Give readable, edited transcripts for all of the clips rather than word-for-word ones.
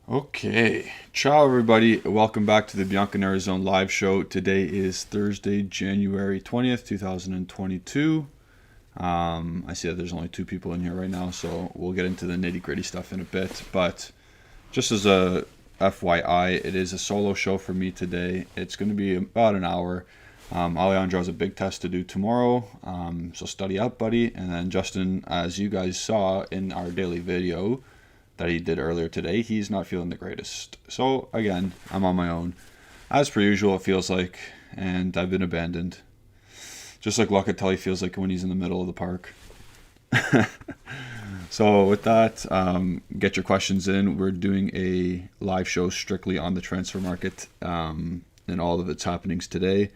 Okay, ciao everybody. Welcome back to the Bianconerizonechannel live show. Today is Thursday, January 20th, 2022. I see that there's only two people in here right now, so we'll get into the nitty-gritty stuff in a bit. But just as a FYI, it is a solo show for me today. It's going to be about an hour. Alejandro has a big test to do tomorrow, so study up, buddy. And then Justin, as you guys saw in our daily video that he did earlier today, he's not feeling the greatest. So again, I'm on my own. As per usual, it feels like, and I've been abandoned. Just like Locatelli feels like when he's in the middle of the park. So with that, get your questions in. We're doing a live show strictly on the transfer market and all of its happenings today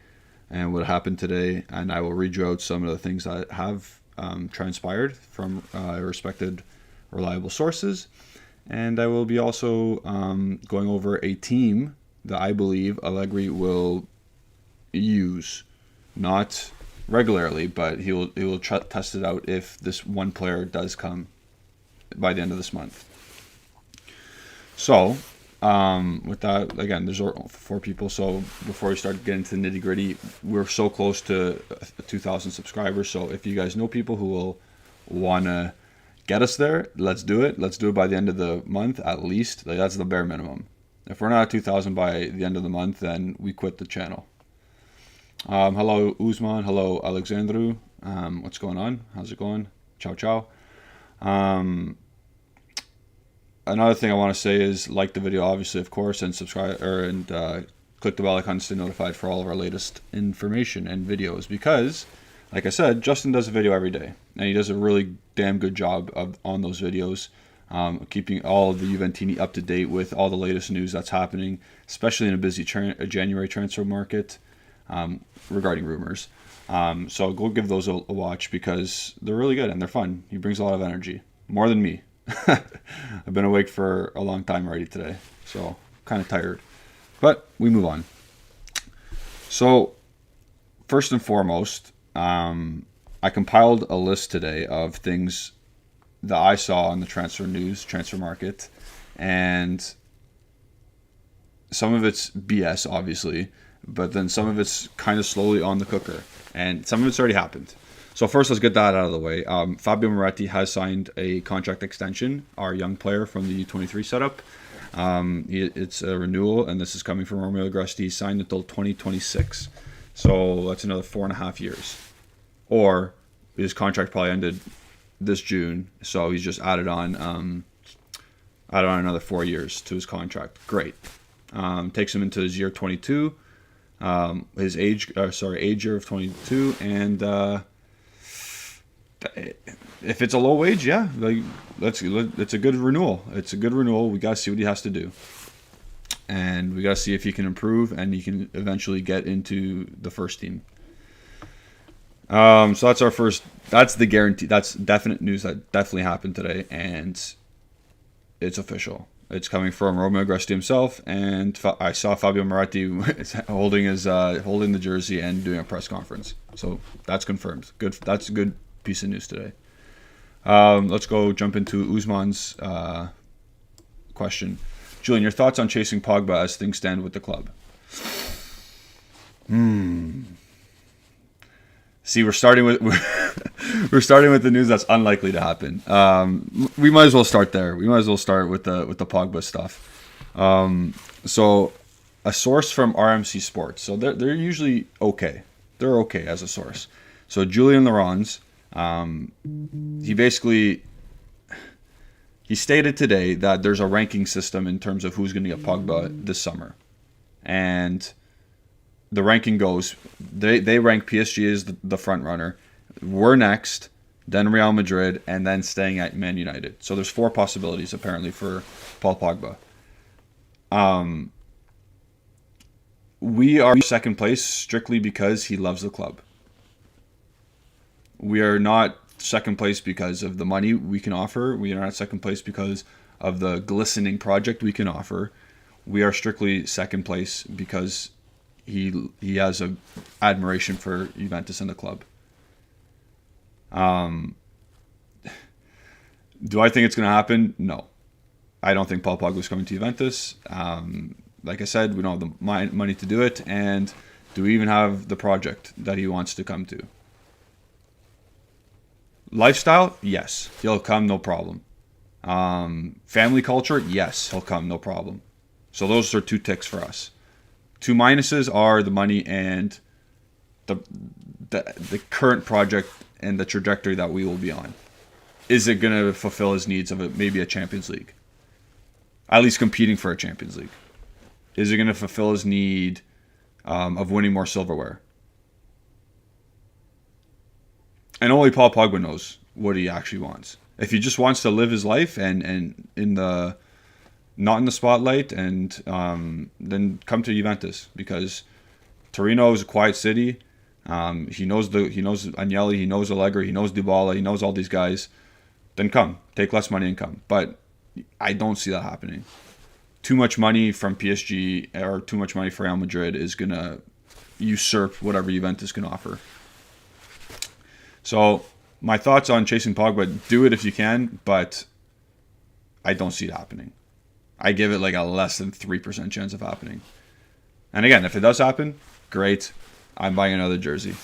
and what happened today. And I will read you out some of the things that have transpired from respected reliable sources. And I will be also going over a team that I believe Allegri will use, not regularly, but he will test it out if this one player does come by the end of this month. So, with that, again, there's four people. So before we start getting to the nitty gritty, we're so close to 2,000 subscribers. So if you guys know people who will want to get us there, let's do it. Let's do it by the end of the month at least. Like, that's the bare minimum. If we're not at 2,000 by the end of the month, then we quit the channel. Hello, Usman. Hello, Alexandru. What's going on? How's it going? Ciao, ciao. Another thing I want to say is like the video, obviously, of course, and subscribe and click the bell icon to stay notified for all of our latest information and videos. Because, like I said, Justin does a video every day, and he does a really damn good job on those videos, keeping all of the Juventini up to date with all the latest news that's happening, especially in a busy January transfer market regarding rumors. So go give those a watch because they're really good and they're fun. He brings a lot of energy, more than me. I've been awake for a long time already today, so kind of tired. But we move on. So first and foremost, I compiled a list today of things that I saw on the transfer news, transfer market, and some of it's BS, obviously, but then some of it's kind of slowly on the cooker, and some of it's already happened. So first, let's get that out of the way. Fabio Miretti has signed a contract extension, our young player from the U23 setup. It's a renewal, and this is coming from Romeo Agresti. He signed until 2026. So that's another 4.5 years. Or his contract probably ended this June, so he's just added on another 4 years to his contract. Great. Takes him into his year 22, his age year of 22, and if it's a low wage, yeah, like it's a good renewal. It's a good renewal. We gotta see what he has to do, and we gotta see if he can improve and he can eventually get into the first team. So that's our first. That's the guarantee. That's definite news that definitely happened today, and it's official. It's coming from Romeo Agresti himself, and I saw Fabio Miretti holding the jersey and doing a press conference. So that's confirmed. Good. That's a good piece of news today. Let's go jump into Usman's question. Julian, your thoughts on chasing Pogba as things stand with the club? See, we're starting with the news that's unlikely to happen. We might as well start there. We might as well start with the Pogba stuff. So, a source from RMC Sports. So they're usually okay. They're okay as a source. So Julian Laurens, he stated today that there's a ranking system in terms of who's going to get Pogba this summer, and the ranking goes, they rank PSG as the front runner. We're next, then Real Madrid, and then staying at Man United. So there's 4 possibilities apparently for Paul Pogba. We are second place strictly because he loves the club. We are not second place because of the money we can offer. We are not second place because of the glistening project we can offer. We are strictly second place because he has a admiration for Juventus and the club. Do I think it's going to happen? No. I don't think Paul Pogba is coming to Juventus. Like I said, we don't have the money to do it, and do we even have the project that he wants to come to? Lifestyle, yes, he'll come, no problem. Family culture, yes, he'll come, no problem. So those are 2 ticks for us. 2 minuses are the money and the current project and the trajectory that we will be on. Is it going to fulfill his needs of maybe a Champions League? At least competing for a Champions League. Is it going to fulfill his need of winning more silverware? And only Paul Pogba knows what he actually wants. If he just wants to live his life and in the not in the spotlight, and then come to Juventus, because Torino is a quiet city. He knows Agnelli, he knows Allegri, he knows Dybala, he knows all these guys. Then come, take less money and come. But I don't see that happening. Too much money from PSG or too much money for Real Madrid is gonna usurp whatever Juventus can offer. So my thoughts on chasing Pogba: do it if you can, but I don't see it happening. I give it like a less than 3% chance of happening. And again, if it does happen, great. I'm buying another jersey.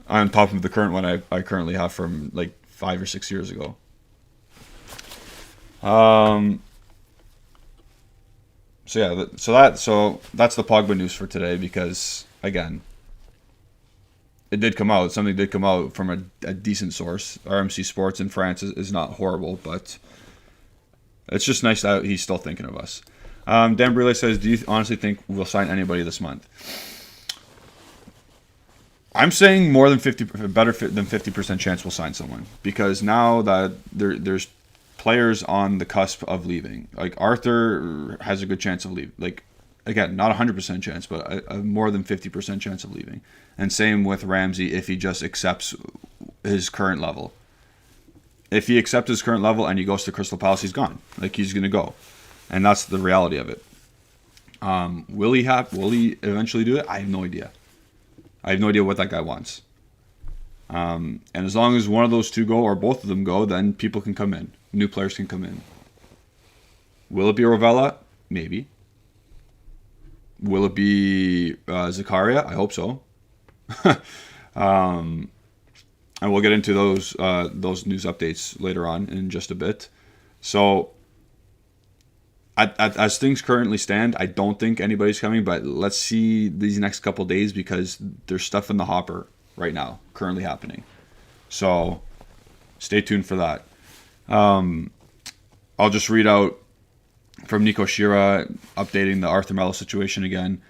On top of the current one I currently have from like 5 or 6 years ago. So that's the Pogba news for today, because again, something did come out from a decent source. RMC Sports in France is not horrible, but it's just nice that he's still thinking of us. Dan Brule says, do you honestly think we'll sign anybody this month? I'm saying more than 50% chance we'll sign someone, because now that there's players on the cusp of leaving. Like Arthur has a good chance of leaving. Like, again, not 100% chance, but a more than 50% chance of leaving. And same with Ramsey if he just accepts his current level. If he accepts his current level and he goes to Crystal Palace, he's gone. Like, he's going to go. And that's the reality of it. Will he eventually do it? I have no idea. I have no idea what that guy wants. And as long as one of those 2 go or both of them go, then people can come in. New players can come in. Will it be Rovella? Maybe. Will it be Zakaria? I hope so. And we'll get into those news updates later on in just a bit. So, as things currently stand, I don't think anybody's coming, but let's see these next couple days, because there's stuff in the hopper right now, currently happening. So, stay tuned for that. I'll just read out from Nico Shira, updating the Arthur Melo situation again.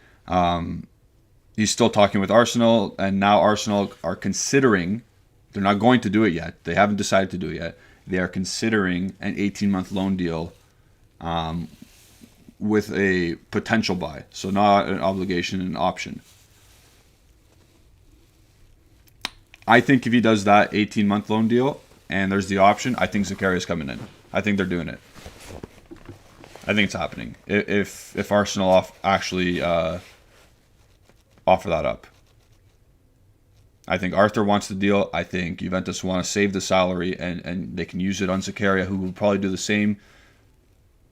He's still talking with Arsenal, and now Arsenal are considering, they're not going to do it yet, they haven't decided to do it yet, they are considering an 18-month loan deal with a potential buy. So not an obligation, an option. I think if he does that 18-month loan deal and there's the option, I think Zakaria's coming in. I think they're doing it. I think it's happening. If Arsenal actually offer that up. I think Arthur wants the deal. I think Juventus want to save the salary, and they can use it on Zakaria, who will probably do the same.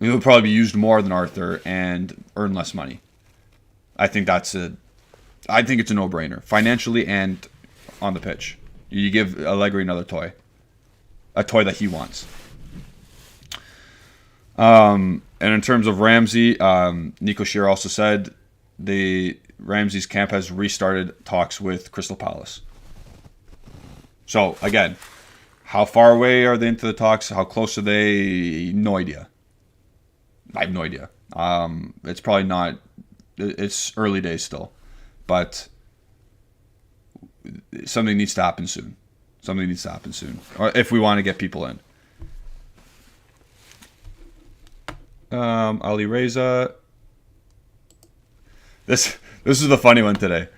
He will probably be used more than Arthur and earn less money. I think it's a no-brainer, financially and on the pitch. You give Allegri another toy. A toy that he wants. And in terms of Ramsey, Nico Shearer also said Ramsey's camp has restarted talks with Crystal Palace. So, again, how far away are they into the talks? How close are they? No idea. I have no idea. It's probably not... It's early days still. But something needs to happen soon. Or if we want to get people in. Ali Reza. This is the funny one today.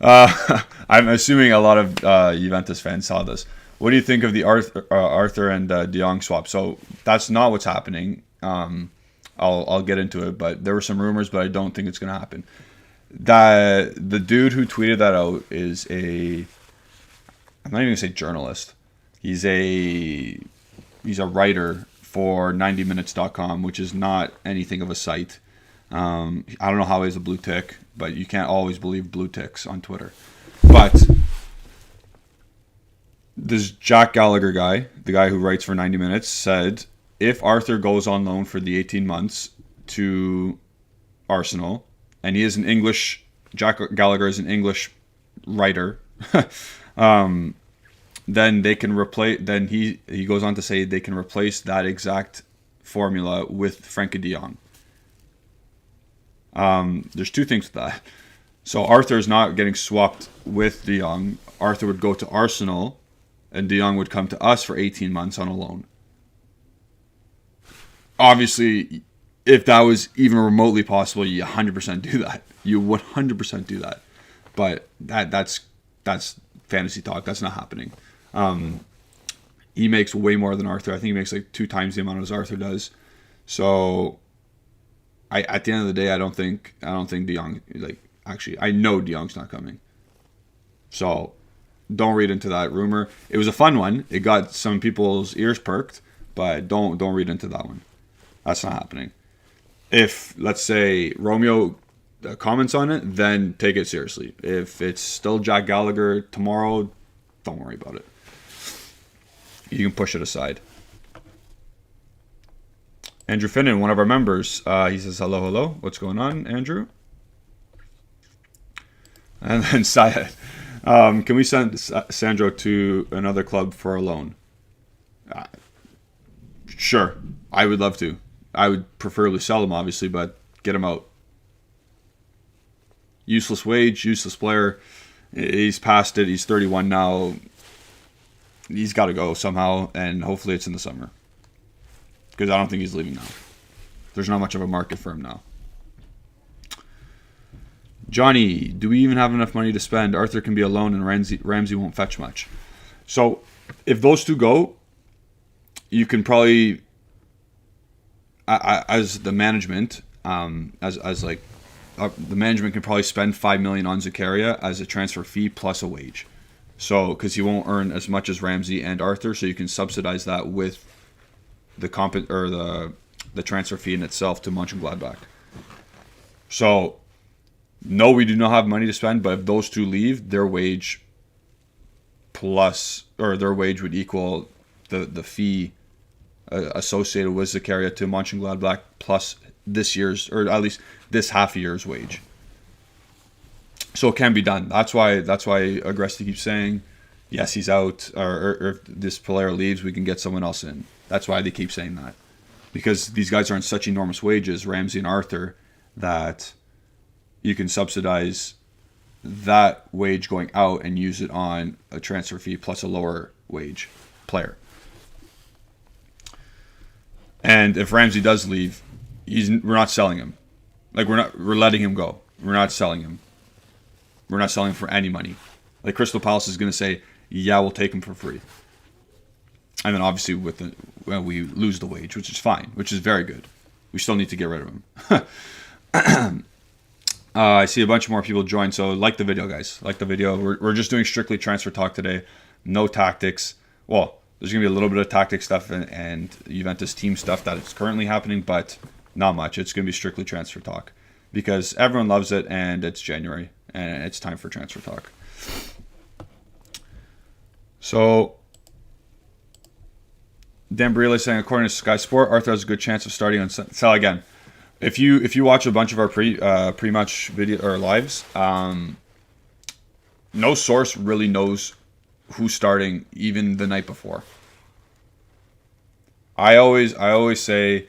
I'm assuming a lot of Juventus fans saw this. What do you think of the Arthur and De Jong swap? So that's not what's happening. I'll get into it, but there were some rumors, but I don't think it's going to happen. The dude who tweeted that out is I'm not even going to say journalist. He's a writer for 90minutes.com, which is not anything of a site. I don't know how he has a blue tick, but you can't always believe blue ticks on Twitter. But this Jack Gallagher guy, the guy who writes for 90 Minutes, said if Arthur goes on loan for the 18 months to Arsenal, and he is an English, Jack Gallagher is an English writer, then they can replace. Then he goes on to say they can replace that exact formula with Frenkie De Jong. There's two things with that. So Arthur is not getting swapped with De Jong. Arthur would go to Arsenal, and De Jong would come to us for 18 months on a loan. Obviously, if that was even remotely possible, you 100% do that. You 100% do that. But that's fantasy talk. That's not happening. He makes way more than Arthur. I think he makes like 2 times the amount as Arthur does. So, at the end of the day, I don't think De Jong, like, actually, I know De Jong's not coming. So, don't read into that rumor. It was a fun one. It got some people's ears perked, but don't read into that one. That's not happening. If, let's say, Romeo comments on it, then take it seriously. If it's still Jack Gallagher tomorrow, don't worry about it. You can push it aside. Andrew Finnan, one of our members, he says, hello. What's going on, Andrew? And then Syed, can we send Sandro to another club for a loan? Sure, I would love to. I would preferably sell him, obviously, but get him out. Useless wage, useless player. He's past it. He's 31 now. He's got to go somehow, and hopefully it's in the summer. Because I don't think he's leaving now. There's not much of a market for him now. Johnny, do we even have enough money to spend? Arthur can be alone, and Ramsey won't fetch much. So, if those two go, you can probably, as the management, the management can probably spend $5 million on Zakaria as a transfer fee plus a wage. So, because he won't earn as much as Ramsey and Arthur, so you can subsidize that with the transfer fee in itself to Mönchengladbach. So, no, we do not have money to spend, but if those two leave, their wage would equal the fee associated with Zakaria to Mönchengladbach plus this year's, or at least this half year's wage. So it can be done. That's why Agresti keeps saying, yes, he's out, or if this player leaves, we can get someone else in. That's why they keep saying that. Because these guys are on such enormous wages, Ramsey and Arthur, that you can subsidize that wage going out and use it on a transfer fee plus a lower wage player. And if Ramsey does leave, we're not selling him. Like, we're letting him go. We're not selling him. We're not selling him for any money. Like, Crystal Palace is going to say, yeah, we'll take him for free. And then obviously we lose the wage, which is fine, which is very good. We still need to get rid of him. I see a bunch more people join, so like the video, guys. Like the video. We're just doing strictly transfer talk today. No tactics. Well, there's going to be a little bit of tactic stuff and Juventus team stuff that is currently happening, but not much. It's going to be strictly transfer talk because everyone loves it, and it's January, and it's time for transfer talk. So, Dan Barile saying, according to Sky Sport, Arthur has a good chance of starting on sell again. If you watch a bunch of our pre-match video or lives, no source really knows who's starting even the night before. I always say,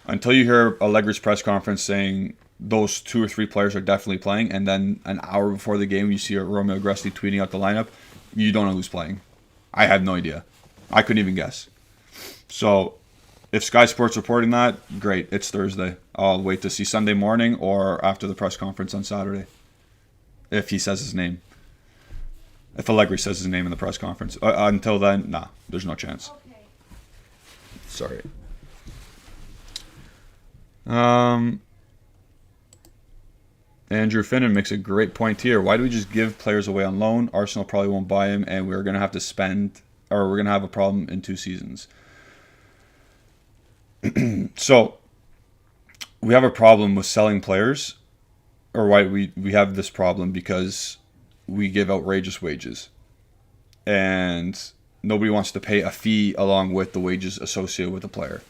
until you hear Allegri's press conference saying those 2 or 3 players are definitely playing, and then an hour before the game you see Romeo Agresti tweeting out the lineup, you don't know who's playing. I had no idea. I couldn't even guess. So, if Sky Sports reporting that, great. It's Thursday. I'll wait to see Sunday morning or after the press conference on Saturday. If he says his name. If Allegri says his name in the press conference. Until then, nah, there's no chance. Okay. Sorry. Andrew Finnan makes a great point here. Why do we just give players away on loan? Arsenal probably won't buy him, and we're going to have to spend, or we're going to have a problem in 2 seasons. So we have a problem with selling players, or why we have this problem because we give outrageous wages, and nobody wants to pay a fee along with the wages associated with the player.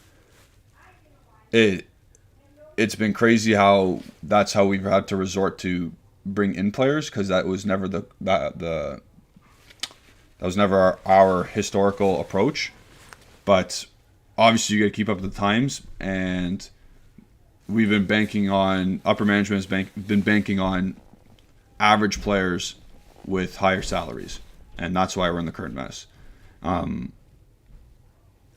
It's been crazy how that's how we've had to resort to bring in players, because that was never that was never our historical approach. But obviously you got to keep up with the times, and we've been banking on upper management has been banking on average players with higher salaries, and that's why we're in the current mess.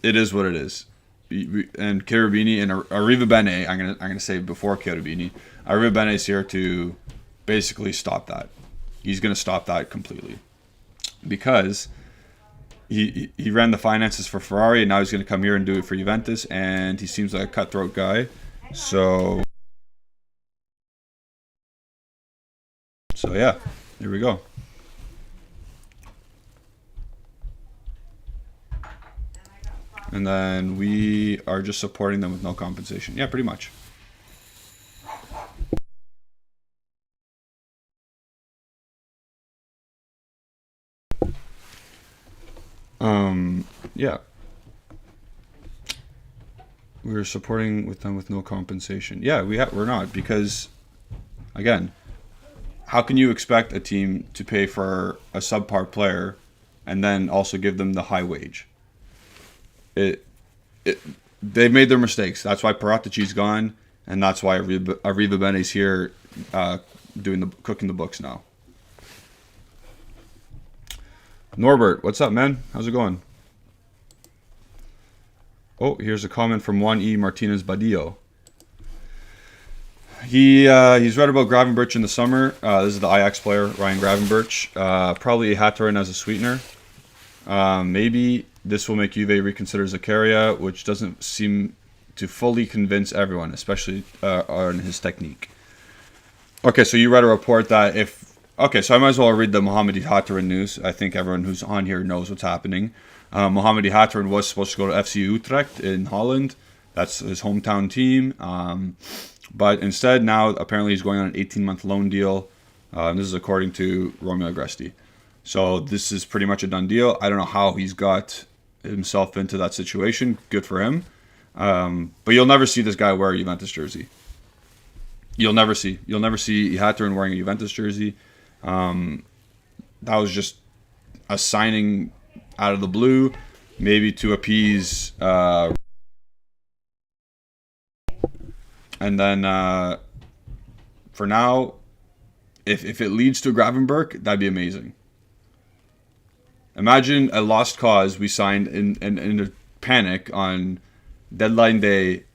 It is what it is. And Cherubini and Arriva Bene, I'm gonna say before Cherubini, Arriva Bene is here to basically stop that. He's gonna stop that completely, because he ran the finances for Ferrari, and now he's gonna come here and do it for Juventus, and he seems like a cutthroat guy. So yeah, here we go. And then we are just supporting them with no compensation. Yeah, pretty much. Yeah. We're supporting with them with no compensation. Yeah, we're not, because, again, how can you expect a team to pay for a subpar player and then also give them the high wage? They've made their mistakes. That's why Paratici's gone, and that's why Arriva Bene's here, cooking the books now. Norbert, what's up, man? How's it going? Oh, here's a comment from Juan E. Martinez Badillo. He's read about Gravenberch in the summer. This is the Ajax player, Ryan Gravenberch. Probably Ihattaren as a sweetener. Maybe this will make Juve reconsider Zakaria, which doesn't seem to fully convince everyone, especially on his technique. Okay, so you read a report that so I might as well read the Mohamed Ihattaren news. I think everyone who's on here knows what's happening. Mohamed Ihattaren was supposed to go to FC Utrecht in Holland. That's his hometown team. But instead, now apparently he's going on an 18-month loan deal. This is according to Romeo Agresti. So this is pretty much a done deal. I don't know how he's got himself into that situation. Good for him. But you'll never see this guy wear a Juventus jersey. You'll never see Ihattaren wearing a Juventus jersey. That was just a signing out of the blue, maybe to appease. And then for now, if it leads to Gravenberch, that'd be amazing. Imagine a lost cause we signed in a panic on deadline day,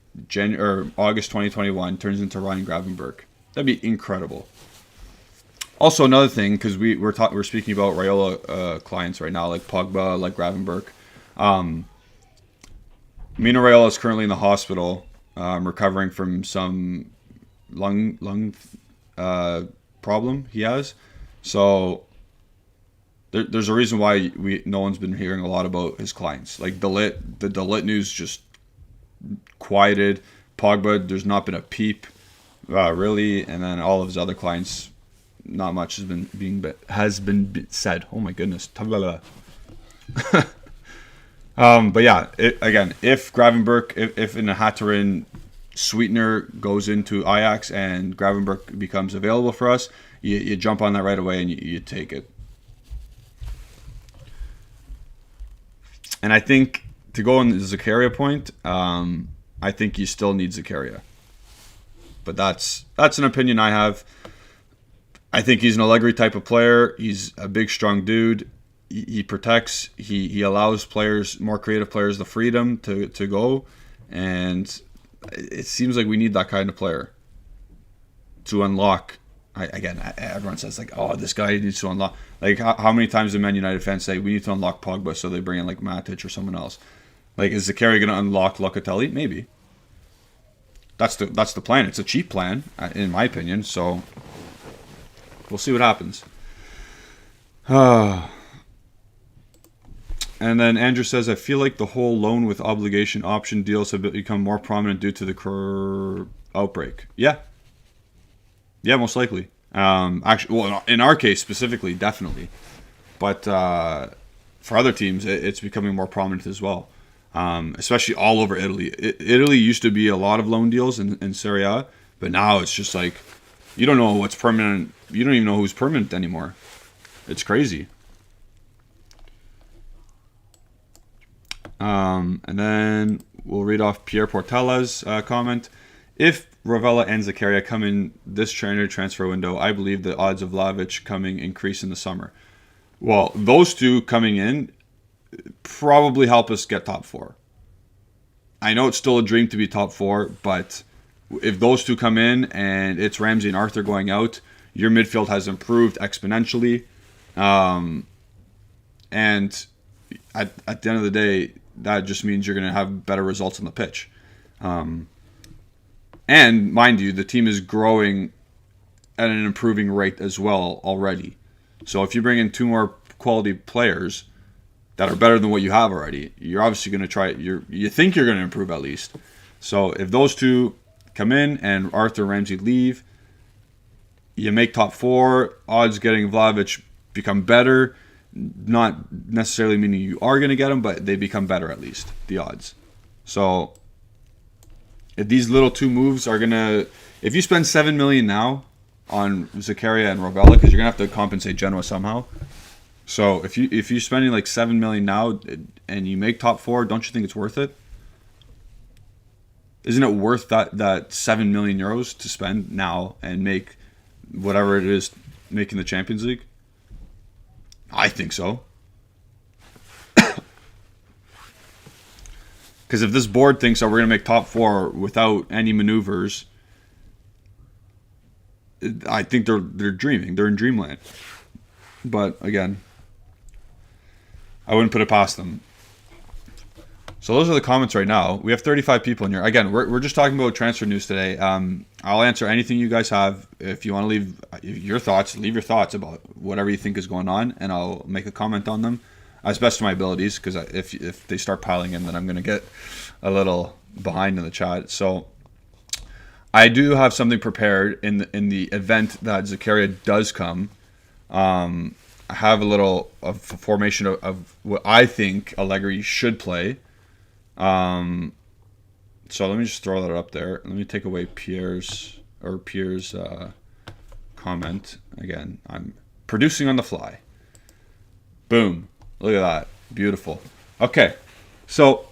August 2021, turns into Ryan Gravenberch. That'd be incredible. Also, another thing, because we're speaking about Raiola clients right now, like Pogba, like Gravenberch. Mino Raiola is currently in the hospital, recovering from some lung problem he has. So there's a reason why no one's been hearing a lot about his clients. Like the De Ligt news just quieted. Pogba, there's not been a peep, really, and then all of his other clients, not much has been said. Oh my goodness. But yeah, if Gravenberch, if an Ihattaren sweetener goes into Ajax and Gravenberch becomes available for us, you jump on that right away and you take it. And I think, to go on the Zakaria point, I think you still need Zakaria. But that's an opinion I have. I think he's an Allegri type of player. He's a big, strong dude. He protects. He allows more creative players, the freedom to go. And it seems like we need that kind of player to unlock. Everyone says, like, oh, this guy needs to unlock. Like, how many times do Man United fans say we need to unlock Pogba, so they bring in like Matic or someone else? Like, is Zakaria going to unlock Locatelli? Maybe. That's the plan. It's a cheap plan, in my opinion. So we'll see what happens. And then Andrew says, I feel like the whole loan with obligation option deals have become more prominent due to the outbreak. Yeah. Yeah, most likely. Actually, well, in our case specifically, definitely. But for other teams, it's becoming more prominent as well. Especially all over Italy. Italy used to be a lot of loan deals in Serie A, but now it's just like, you don't know what's permanent. You don't even know who's permanent anymore. It's crazy. And then we'll read off Pierre Portella's comment. If Rovella and Zakaria come in this transfer window, I believe the odds of Vlahovic coming increase in the summer. Well, those two coming in probably help us get top 4. I know it's still a dream to be top 4, but if those two come in and it's Ramsey and Arthur going out, your midfield has improved exponentially. And at the end of the day, that just means you're going to have better results on the pitch. And mind you, the team is growing at an improving rate as well already. So if you bring in 2 more quality players that are better than what you have already, you're obviously going to try. You think you're going to improve at least. So if those two come in and Arthur and Ramsey leave, you make top 4. Odds getting Vlahovic become better. Not necessarily meaning you are going to get them, but they become better at least, the odds. So if these little 2 moves are going to... If you spend $7 million now on Zakaria and Rovella, because you're going to have to compensate Genoa somehow. So if you're spending like $7 million now and you make top 4, don't you think it's worth it? Isn't it worth that 7 million euros to spend now and make whatever it is making the Champions League? I think so. Because if this board thinks that we're going to make top 4 without any maneuvers, I think they're dreaming. They're in dreamland. But again, I wouldn't put it past them. So those are the comments right now. We have 35 people in here. Again, we're just talking about transfer news today. I'll answer anything you guys have. If you want to leave your thoughts, leave your thoughts about whatever you think is going on, and I'll make a comment on them as best of my abilities, because if they start piling in, then I'm going to get a little behind in the chat. So I do have something prepared in the event that Zakaria does come. I have a formation of what I think Allegri should play. So let me just throw that up there. Let me take away Pierre's comment. Again, I'm producing on the fly. Boom. Look at that. Beautiful. Okay. So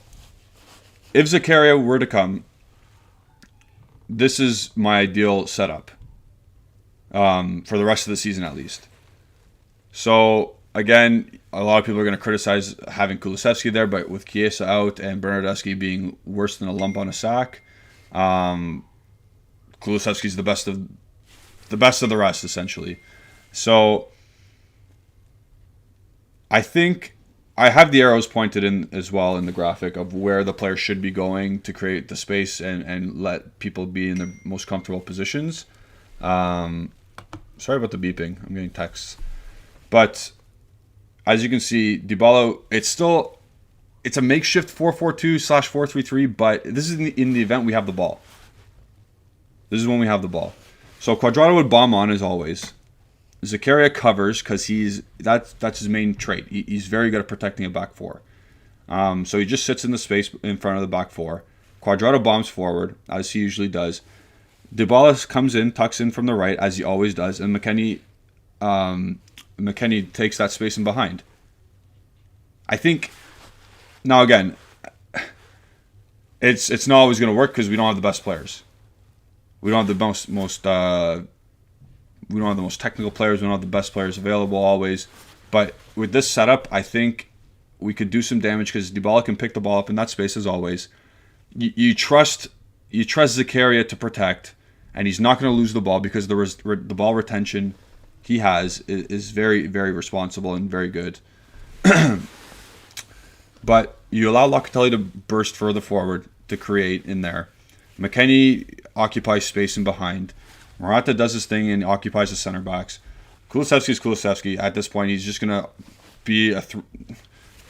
if Zakaria were to come, this is my ideal setup for the rest of the season at least. So again, a lot of people are going to criticize having Kulusevski there, but with Chiesa out and Bernardeschi being worse than a lump on a sack, Kulusevski's the best of the rest, essentially. So I think I have the arrows pointed in as well in the graphic of where the players should be going to create the space and let people be in their most comfortable positions. Sorry about the beeping. I'm getting texts. But as you can see, Dybala, it's a makeshift 4-4-2/4-3-3, but this is in the event we have the ball. This is when we have the ball. So Cuadrado would bomb on as always. Zakaria covers because that's his main trait. He's very good at protecting a back 4. So he just sits in the space in front of the back 4. Cuadrado bombs forward, as he usually does. Dybala comes in, tucks in from the right, as he always does, and McKennie takes that space in behind. I think, now again, it's not always going to work because we don't have the best players. We don't have the we don't have the most technical players. We don't have the best players available always. But with this setup, I think we could do some damage because Dybala can pick the ball up in that space as always. You trust Zakaria to protect, and he's not going to lose the ball because the ball retention he has is very, very responsible and very good. But you allow Locatelli to burst further forward to create in there. McKennie occupies space in behind. Morata does his thing and occupies the center backs. Kulusevski is Kulusevski. At this point, he's just going to be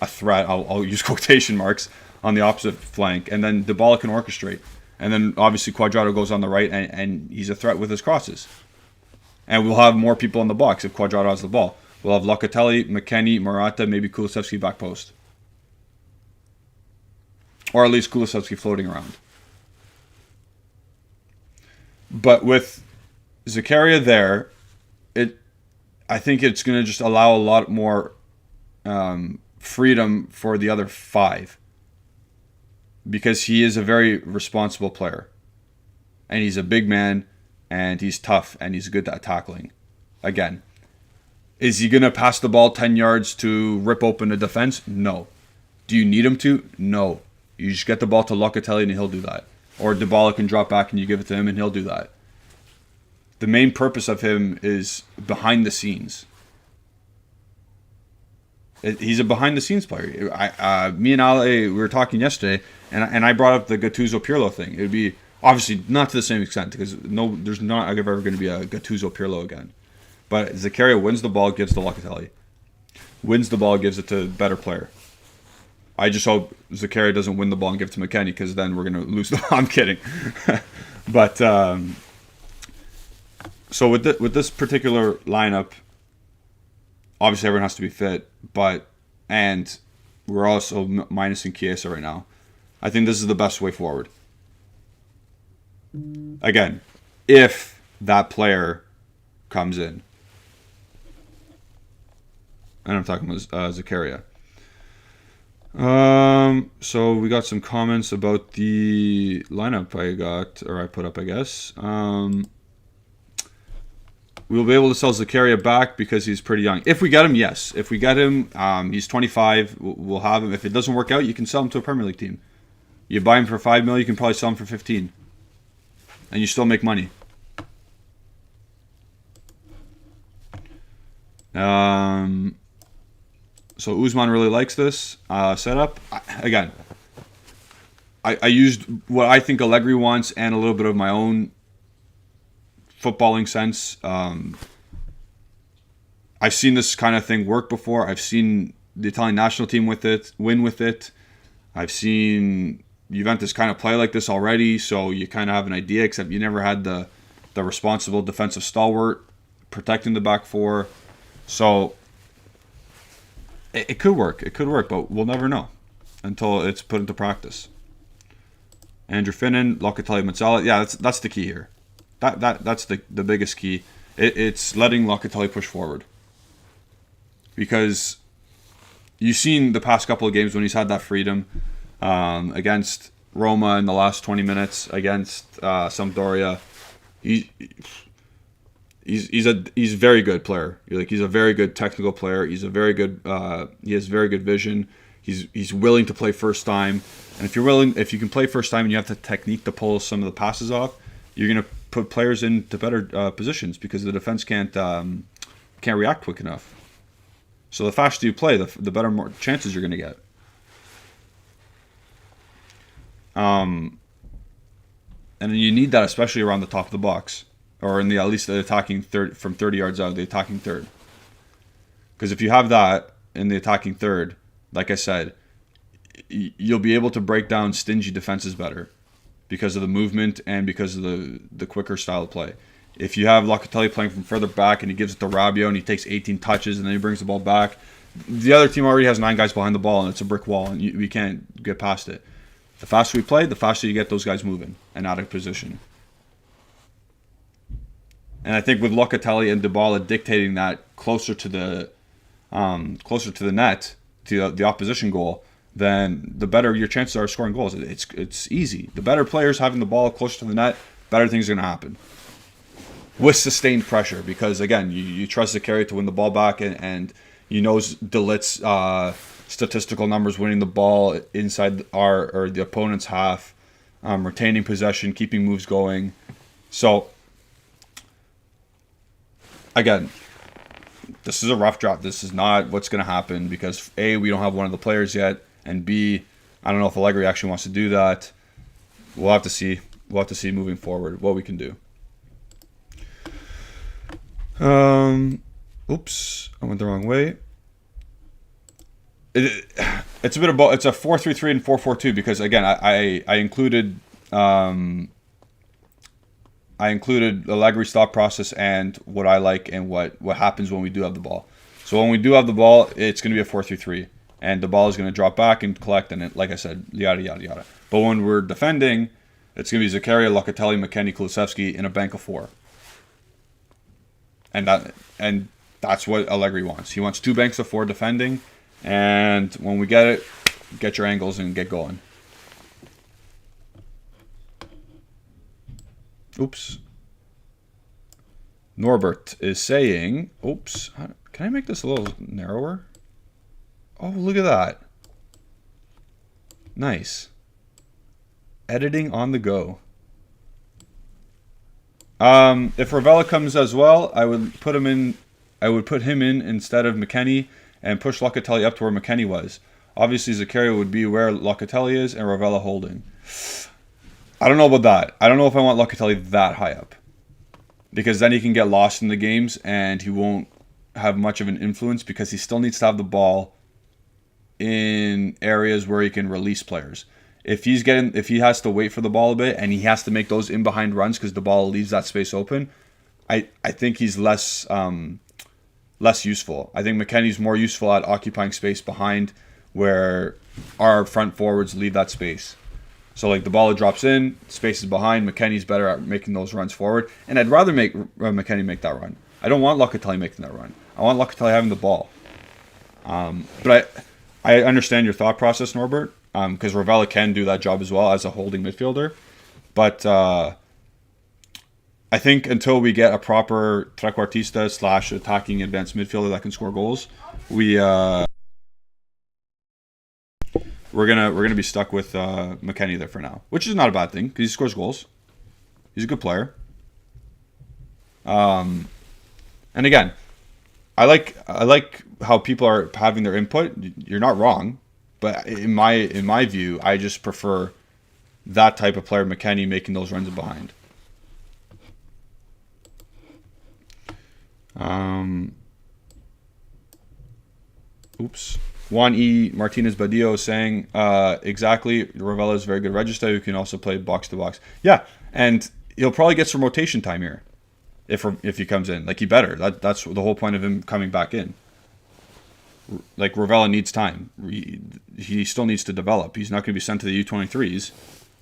a threat. I'll use quotation marks on the opposite flank, and then Dybala can orchestrate. And then obviously Cuadrado goes on the right, and he's a threat with his crosses. And we'll have more people in the box if Cuadrado has the ball. We'll have Locatelli, McKennie, Morata, maybe Kulusevski back post. Or at least Kulusevski floating around. But with Zakaria there, I think it's going to just allow a lot more freedom for the other 5. Because he is a very responsible player. And he's a big man, and he's tough, and he's good at tackling. Again, is he going to pass the ball 10 yards to rip open a defense? No. Do you need him to? No. You just get the ball to Locatelli, and he'll do that. Or Dybala can drop back, and you give it to him, and he'll do that. The main purpose of him is behind the scenes. He's a behind-the-scenes player. Me and Ale, we were talking yesterday, and I brought up the Gattuso-Pirlo thing. It would be, obviously, not to the same extent, because there's not ever going to be a Gattuso-Pirlo again. But Zakaria wins the ball, gives to Locatelli. Wins the ball, gives it to a better player. I just hope Zakaria doesn't win the ball and give it to McKennie, because then we're going to lose the ball. I'm kidding. But, so with this particular lineup, obviously everyone has to be fit, and we're also minusing Chiesa right now. I think this is the best way forward. Again, if that player comes in. And I'm talking about Zakaria. So we got some comments about the lineup I put up, I guess. We'll be able to sell Zakaria back because he's pretty young. If we get him, yes. If we get him, he's 25. We'll have him. If it doesn't work out, you can sell him to a Premier League team. You buy him for $5 million, you can probably sell him for 15, and you still make money. So Usman really likes this setup. Again, I used what I think Allegri wants and a little bit of my own footballing sense. I've seen this kind of thing work before. I've seen the Italian national team win with it. I've seen Juventus kind of play like this already, so you kind of have an idea, except you never had the responsible defensive stalwart protecting the back four. So it could work. It could work, but we'll never know until it's put into practice. Andrew Finnan, Locatelli, Mazzala. Yeah, that's the key here. That's the biggest key. It's letting Locatelli push forward. Because you've seen the past couple of games when he's had that freedom against Roma in the last 20 minutes, against Sampdoria. He's a very good player. He's a very good technical player. He's a very good. He has very good vision. He's willing to play first time. And if you can play first time and you have the technique to pull some of the passes off, you're gonna put players into better positions because the defense can't react quick enough. So the faster you play, the better more chances you're gonna get. And you need that especially around the top of the box, or in at least the attacking third, from 30 yards out, the attacking third. Because if you have that in the attacking third, like I said, you'll be able to break down stingy defenses better because of the movement and because of the quicker style of play. If you have Locatelli playing from further back and he gives it to Rabiot and he takes 18 touches and then he brings the ball back, the other team already has 9 guys behind the ball and it's a brick wall and we can't get past it. The faster we play, the faster you get those guys moving and out of position. And I think with Locatelli and Dybala dictating that closer to the net, to the opposition goal, then the better your chances are of scoring goals. It's easy. The better players having the ball closer to the net, better things are going to happen. With sustained pressure, because again, you trust Zakaria to win the ball back, and you know De Ligt's statistical numbers winning the ball inside the opponent's half, retaining possession, keeping moves going. So again, this is a rough drop. This is not what's going to happen because A, we don't have one of the players yet, and B, I don't know if Allegri actually wants to do that. We'll have to see. We'll have to see moving forward what we can do. Oops, I went the wrong way. it, it's a bit of both. It's a 4-3-3 and 4-4-2 because again, I included Allegri's thought process and what I like and what happens when we do have the ball. So when we do have the ball, it's going to be a 4-3-3, and the ball is going to drop back and collect, and it, like I said, yada yada yada. But when we're defending, it's going to be Zakaria, Locatelli, McKennie, Kulusevski in a bank of 4, and that's what Allegri wants. He wants 2 banks of 4 defending, and when we get it, get your angles and get going. Oops. Norbert is saying, oops, can I make this a little narrower? Oh, look at that. Nice. Editing on the go. If Rovella comes as well, I would put him in instead of McKennie and push Locatelli up to where McKennie was. Obviously, Zakaria would be where Locatelli is and Rovella holding. I don't know about that. I don't know if I want Locatelli that high up. Because then he can get lost in the games and he won't have much of an influence because he still needs to have the ball in areas where he can release players. If he has to wait for the ball a bit and he has to make those in behind runs because the ball leaves that space open, I think he's less useful. I think McKennie's more useful at occupying space behind where our front forwards leave that space. So like the ball drops in, space is behind. McKennie's better at making those runs forward, and I'd rather make McKennie make that run. I don't want Locatelli making that run. I want Locatelli having the ball. But I understand your thought process, Norbert, because Rovella can do that job as well as a holding midfielder. But I think until we get a proper trequartista / attacking advanced midfielder that can score goals, we're gonna be stuck with McKennie there for now, which is not a bad thing because he scores goals. He's a good player. And again, I like how people are having their input. You're not wrong, but in my view, I just prefer that type of player, McKennie, making those runs behind. Oops. Juan E. Martinez Badillo saying, exactly, Rovella is a very good register who can also play box to box. Yeah, and he'll probably get some rotation time here if he comes in. Like, he better. That's the whole point of him coming back in. Like, Rovella needs time. He still needs to develop. He's not going to be sent to the U23s,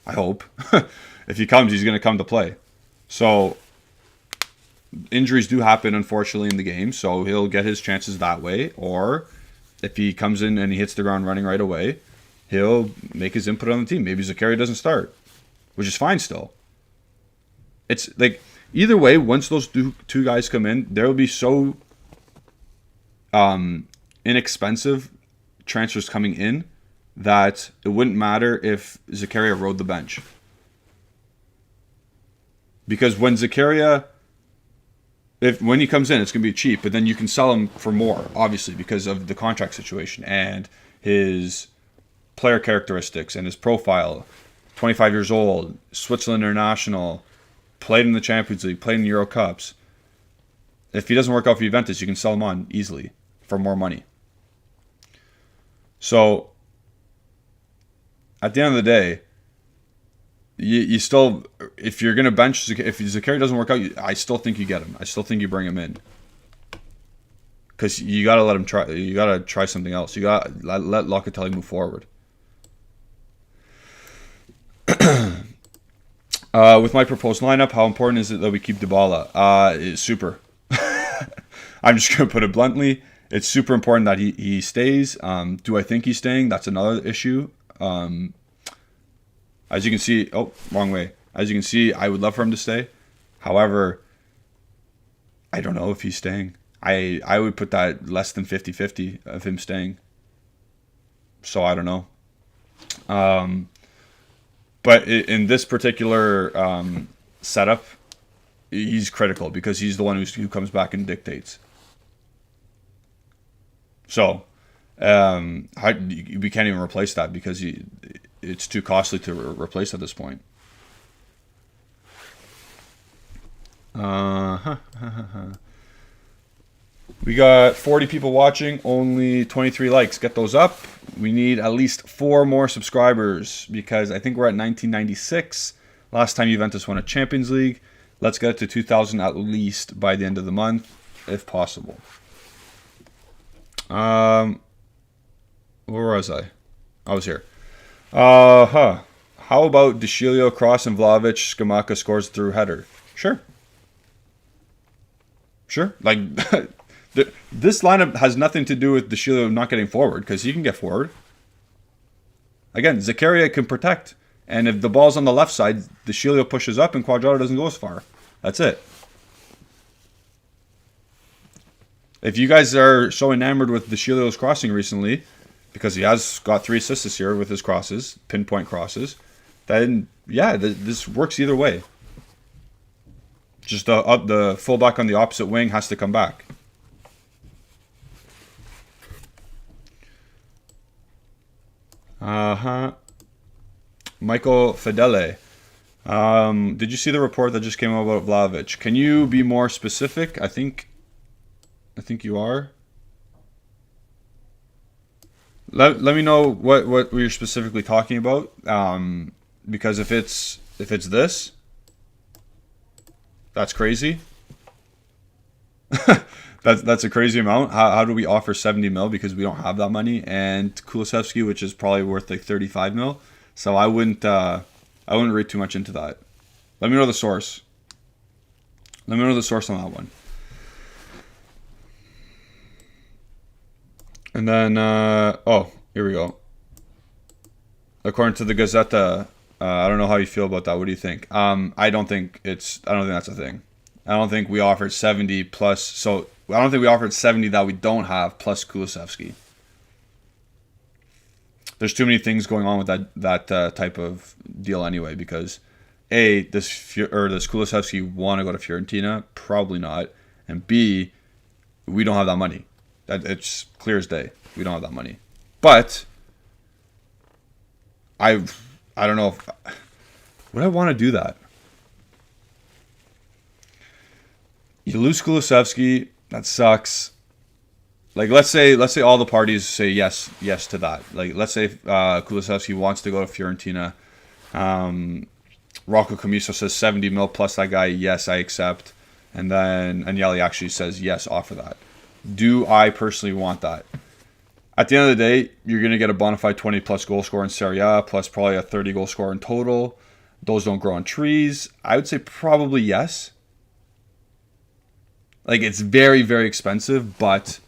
I hope. If he comes, he's going to come to play. So, injuries do happen, unfortunately, in the game, so he'll get his chances that way, or if he comes in and he hits the ground running right away, he'll make his input on the team. Maybe Zakaria doesn't start, which is fine still. It's like, either way, once those two guys come in, there will be so inexpensive transfers coming in that it wouldn't matter if Zakaria rode the bench. Because when he comes in, it's going to be cheap, but then you can sell him for more, obviously, because of the contract situation and his player characteristics and his profile. 25 years old, Switzerland international, played in the Champions League, played in Euro Cups. If he doesn't work out for Juventus, you can sell him on easily for more money. So, at the end of the day, you still, if you're going to bench, if Zakaria doesn't work out, I still think you get him. I still think you bring him in. Because you got to let him try. You got to try something else. You got to let Locatelli move forward. With my proposed lineup, how important is it that we keep Dybala? It's super. I'm just going to put it bluntly. It's super important that he stays. Do I think he's staying? That's another issue. As you can see, wrong way. As you can see, I would love for him to stay. However, I don't know if he's staying. I would put that less than 50-50 of him staying. So I don't know. But in this particular setup, he's critical because he's the one who comes back and dictates. So we can't even replace that because it's too costly to replace at this point. We got 40 people watching, only 23 likes. Get those up. We need at least 4 more subscribers because I think we're at 1996. Last time Juventus won a Champions League. Let's get it to 2000 at least by the end of the month, if possible. Where was I? I was here. How about DeShilio, Cross, and Vlahovic? Scamacca scores through header. Sure. Like, this lineup has nothing to do with DeShilio not getting forward because he can get forward. Again, Zakaria can protect. And if the ball's on the left side, DeShilio pushes up and Cuadrado doesn't go as far. That's it. If you guys are so enamored with DeShilio's crossing recently, because he has got 3 assists this year with his crosses, pinpoint crosses, then yeah, this works either way. Just the fullback on the opposite wing has to come back. Michael Fedele. Did you see the report that just came out about Vlahovic? Can you be more specific? I think you are. Let me know what you're specifically talking about. Because if it's this, that's crazy. That's a crazy amount. How do we offer 70 mil because we don't have that money? And Kulusevski, which is probably worth like 35 mil. So I wouldn't read too much into that. Let me know the source. Let me know the source on that one. And then here we go. According to the Gazzetta, I don't know how you feel about that. What do you think? I don't think that's a thing. I don't think we offered 70 plus. So I don't think we offered 70 that we don't have plus Kulusevski. There's too many things going on with that type of deal anyway. Because does Kulusevski want to go to Fiorentina? Probably not. And B, we don't have that money. It's clear as day. We don't have that money. But I don't know if would I want to do that. You lose Kulusevski, that sucks. Like let's say all the parties say yes to that. Like let's say Kulusevski wants to go to Fiorentina. Rocco Commisso says 70 mil plus that guy. Yes, I accept. And then Agnelli actually says yes, offer that. Do I personally want that? At the end of the day, you're going to get a bona fide 20 plus goal scorer in Serie A, plus probably a 30 goal scorer in total. Those don't grow on trees. I would say probably yes. Like, it's very, very expensive, but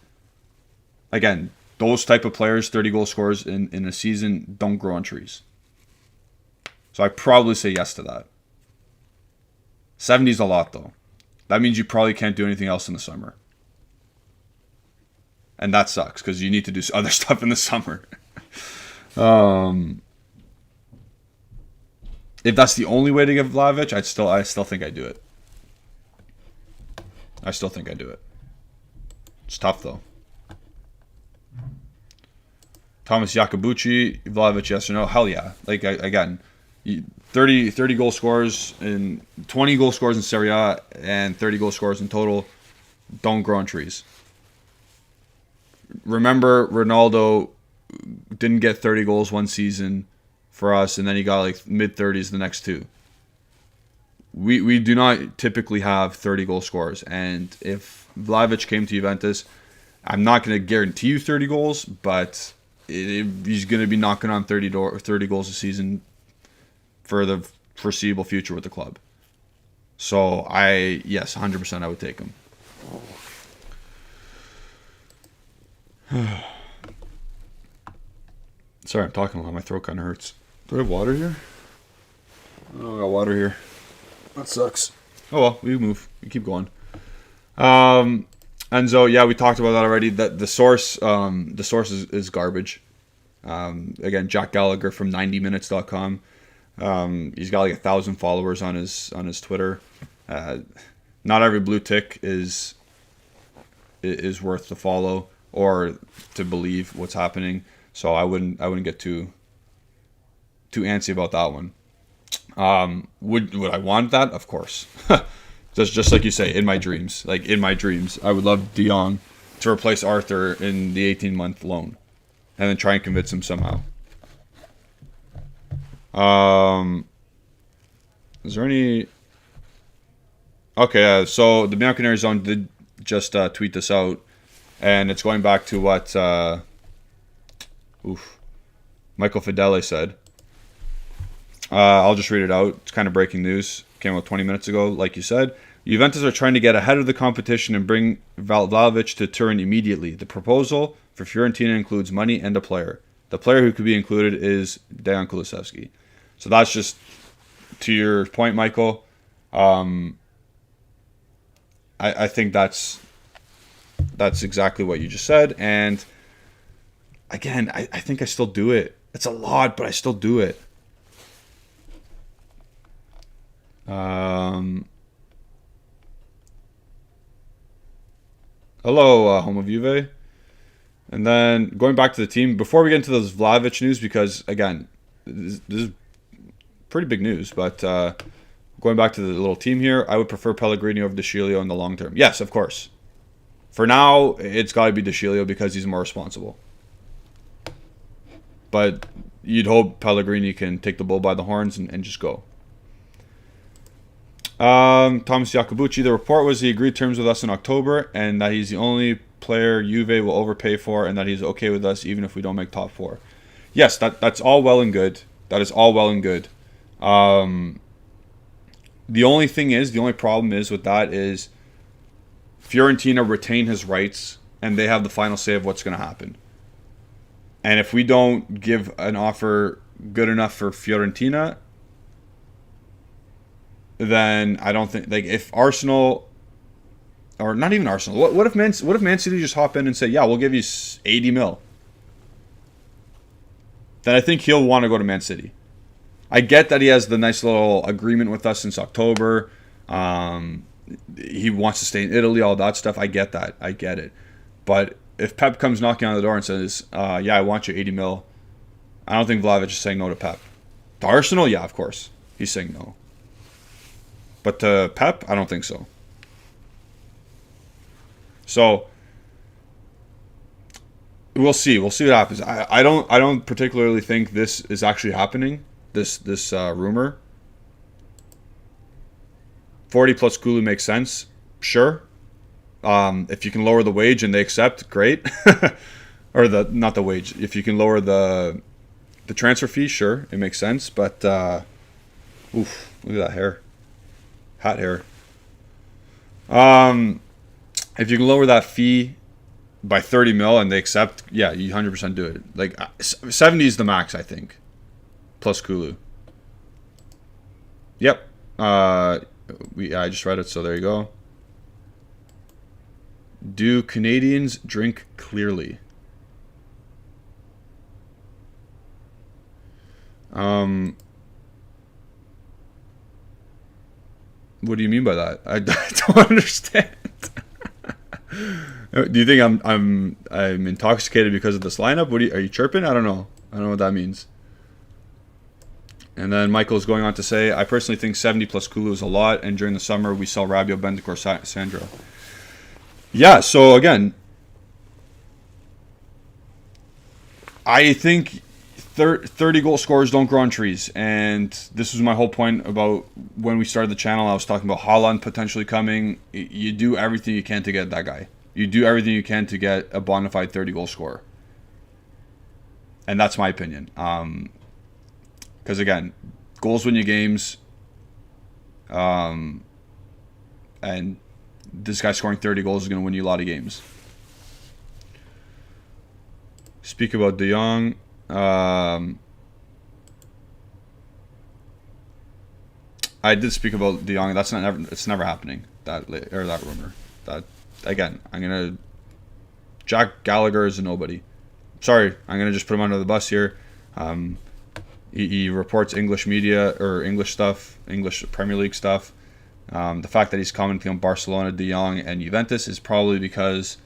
again, those type of players, 30 goal scorers in a season, don't grow on trees. So I probably say yes to that. 70 is a lot, though. That means you probably can't do anything else in the summer. And that sucks, because you need to do other stuff in the summer. If that's the only way to get Vlahovic, I still think I do it. I still think I do it. It's tough, though. Thomas Yakabuchi, Vlahovic, yes or no? Hell yeah. Like, again, 30 goal scorers and 20 goal scorers in Serie A and 30 goal scorers in total don't grow on trees. Remember, Ronaldo didn't get 30 goals one season for us, and then he got like mid-30s the next two. We do not typically have 30 goal scorers, and if Vlahovic came to Juventus, I'm not going to guarantee you 30 goals, but he's going to be knocking on 30 goals a season for the foreseeable future with the club. So yes, 100% I would take him. Sorry, I'm talking a lot. My throat kind of hurts. Do I have water here? Oh, I got water here. That sucks. Oh well, we move. We keep going. Enzo, yeah, we talked about that already. That the source is garbage. Again, Jack Gallagher from 90minutes.com. He's got like 1,000 followers on his Twitter. Not every blue tick is worth the follow or to believe what's happening. So I wouldn't get too antsy about that one. Would I want that? Of course. just like you say, in my dreams. Like in my dreams, I would love De Jong to replace Arthur in the 18-month loan, and then try and convince him somehow. Is there any? Okay, so the Bianconeri Zone did just tweet this out, and it's going back to what Michael Fedele said. I'll just read it out. It's kind of breaking news. Came out 20 minutes ago, like you said. Juventus are trying to get ahead of the competition and bring Vlahovic to Turin immediately. The proposal for Fiorentina includes money and a player. The player who could be included is Dejan Kulusevski. So that's just to your point, Michael. I think that's exactly what you just said. And again, I think I still do it. It's a lot, but I still do it. Hello, home of Juve. And then going back to the team, before we get into those Vlahovic news, because again, this is pretty big news, but going back to the little team here, I would prefer Pellegrini over De Sciglio in the long term. Yes, of course. For now, it's got to be De Sciglio because he's more responsible. But you'd hope Pellegrini can take the bull by the horns and just go. Thomas Jacobucci, the report was he agreed terms with us in October and that he's the only player Juve will overpay for and that he's okay with us even if we don't make top four. Yes, that's all well and good. That is all well and good. The only problem is with that is Fiorentina retain his rights and they have the final say of what's going to happen. And if we don't give an offer good enough for Fiorentina, then I don't think, like, if Arsenal, or not even Arsenal, what if Man City just hop in and say, yeah, we'll give you 80 mil? Then I think he'll want to go to Man City. I get that he has the nice little agreement with us since October. He wants to stay in Italy, all that stuff. I get that. I get it. But if Pep comes knocking on the door and says, yeah, I want you 80 mil, I don't think Vlahovic is saying no to Pep. To Arsenal, yeah, of course. He's saying no. But to Pep, I don't think so. So we'll see. We'll see what happens. I don't particularly think this is actually happening. This rumor. 40 plus Kulu makes sense. Sure. If you can lower the wage and they accept, great. Or not the wage. If you can lower the transfer fee, sure, it makes sense. But look at that hair. Hot hair. If you can lower that fee by 30 mil and they accept, yeah, you 100% do it. Like 70 is the max, I think. Plus Kulu. Yep. I just read it, so there you go. Do Canadians drink clearly? What do you mean by that? I don't understand. Do you think I'm intoxicated because of this lineup? Are you chirping? I don't know. I don't know what that means. And then Michael's going on to say, I personally think 70 plus Kulu is a lot, and during the summer we sell Rabiot, Bentancur, Sandro. Yeah, so again, I think 30 goal scorers don't grow on trees, and this was my whole point about when we started the channel. I was talking about Haaland potentially coming. You do everything you can to get that guy. You do everything you can to get a bona fide 30 goal scorer. And that's my opinion. Because again, goals win you games. And this guy scoring 30 goals is going to win you a lot of games. Speak about De Jong. I did speak about De Jong. It's never happening. That rumor. That again, I'm gonna. Jack Gallagher is a nobody. Sorry, I'm gonna just put him under the bus here. He reports English media or English stuff, English Premier League stuff. The fact that he's commenting on Barcelona, De Jong, and Juventus is probably because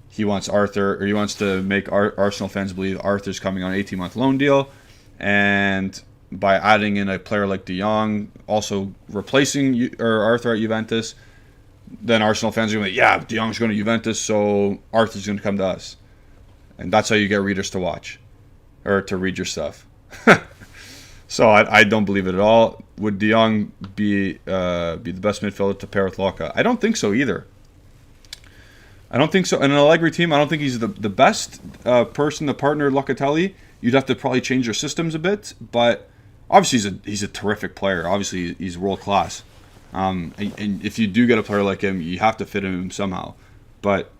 he wants to make Arsenal fans believe Arthur's coming on an 18-month loan deal, and by adding in a player like De Jong, also replacing Arthur at Juventus, then Arsenal fans are going to be like, yeah, De Jong's going to Juventus, so Arthur's going to come to us. And that's how you get readers to watch or to read your stuff. So I don't believe it at all. Would De Jong be the best midfielder to pair with Locke? I don't think so either. I don't think so. In an Allegri team, I don't think he's the best person to partner Locatelli. You'd have to probably change your systems a bit, but obviously he's a terrific player. Obviously he's world class. And if you do get a player like him, you have to fit him somehow. But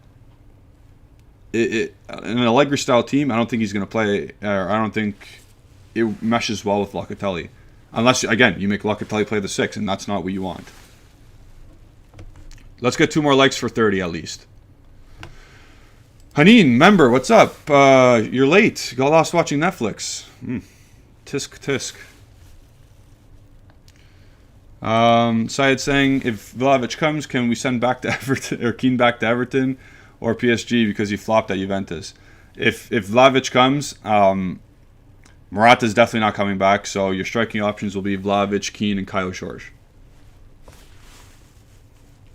in an Allegri style team, I don't think he's going to play. I don't think it meshes well with Locatelli, unless again you make Locatelli play the 6, and that's not what you want. Let's get 2 more likes for 30 at least. Haneen, member, what's up? You're late. Got lost watching Netflix. Tisk tisk. Syed saying, if Vlahovic comes, can we send back to Everton or Keane back to Everton or PSG because he flopped at Juventus? If Vlahovic comes, Morata's definitely not coming back. So your striking options will be Vlahovic, Keane, and Kyle George.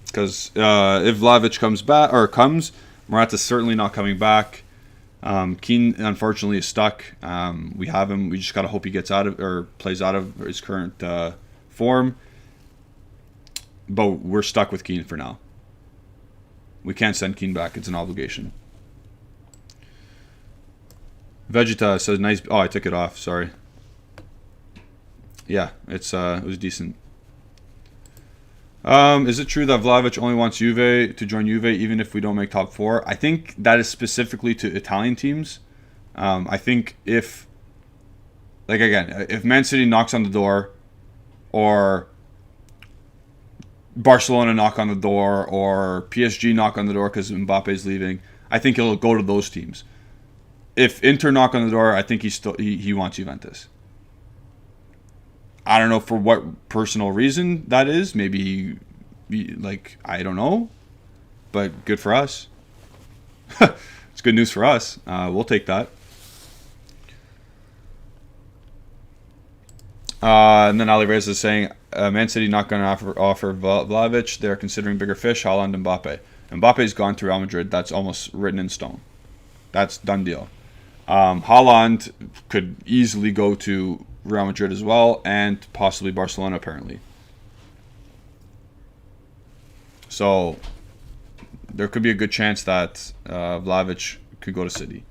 Because if Vlahovic comes, Morata's certainly not coming back. Keane, unfortunately, is stuck. We have him. We just got to hope he gets out of or plays out of his current form. But we're stuck with Keane for now. We can't send Keane back. It's an obligation. Vegeta says nice. Oh, I took it off. Sorry. Yeah, it was decent. Is it true that Vlahovic only wants Juve to join Juve even if we don't make top 4? I think that is specifically to Italian teams. I think if Man City knocks on the door, or Barcelona knock on the door, or PSG knock on the door because Mbappe's leaving, I think he'll go to those teams. If Inter knock on the door, I think he wants Juventus. I don't know for what personal reason that is. Maybe, I don't know. But good for us. It's good news for us. We'll take that. And then Ali Reza is saying, Man City not going to offer Vlahovic. They're considering bigger fish, Haaland and Mbappe. Mbappe's gone to Real Madrid. That's almost written in stone. That's done deal. Haaland could easily go to Real Madrid as well, and possibly Barcelona apparently. So there could be a good chance that Vlahovic could go to City.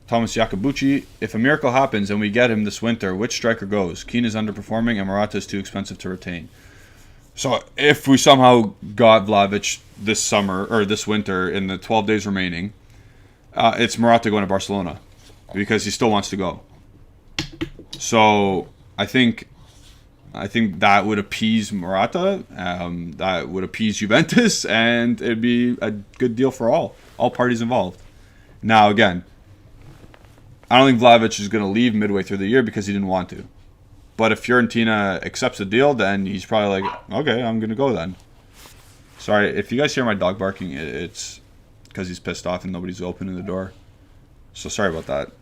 Thomas Yakabuchi, if a miracle happens and we get him this winter, which striker goes? Keane is underperforming and Morata is too expensive to retain. So if we somehow got Vlahovic this summer or this winter in the 12 days remaining, it's Morata going to Barcelona because he still wants to go. So I think that would appease Morata, that would appease Juventus, and it'd be a good deal for all parties involved. Now again, I don't think Vlahovic is going to leave midway through the year because he didn't want to. But if Fiorentina accepts the deal, then he's probably like, okay, I'm going to go then. Sorry, if you guys hear my dog barking, it's because he's pissed off and nobody's opening the door. So sorry about that.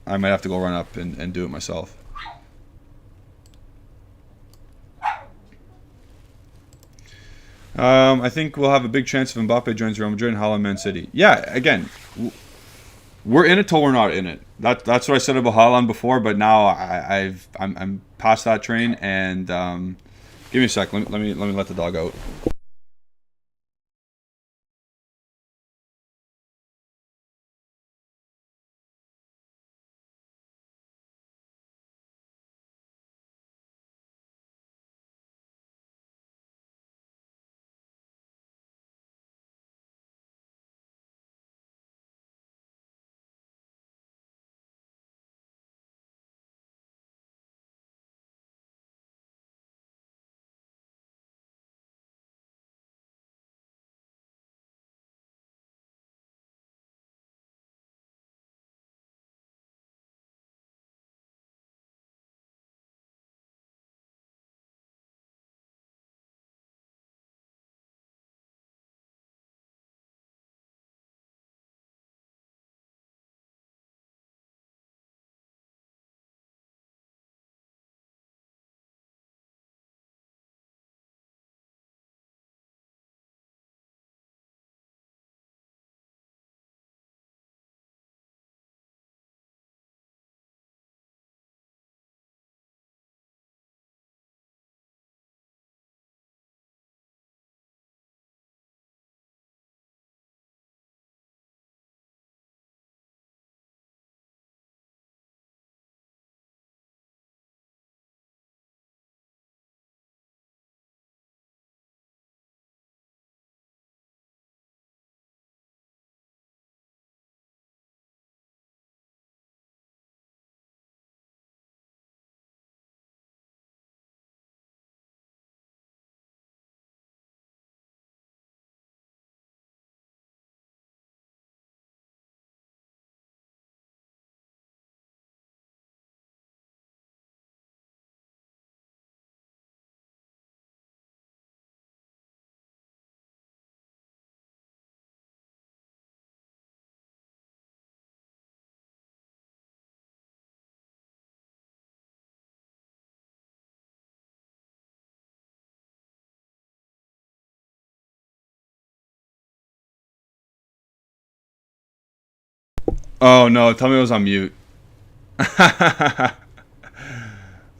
I might have to go run up and do it myself. I think we'll have a big chance if Mbappe joins Real Madrid and Haaland Man City. Yeah, again, we're in it till we're not in it. That's what I said about Haaland before, but now I'm past that train. And give me a sec. Let me let the dog out. Oh no, tell me I was on mute.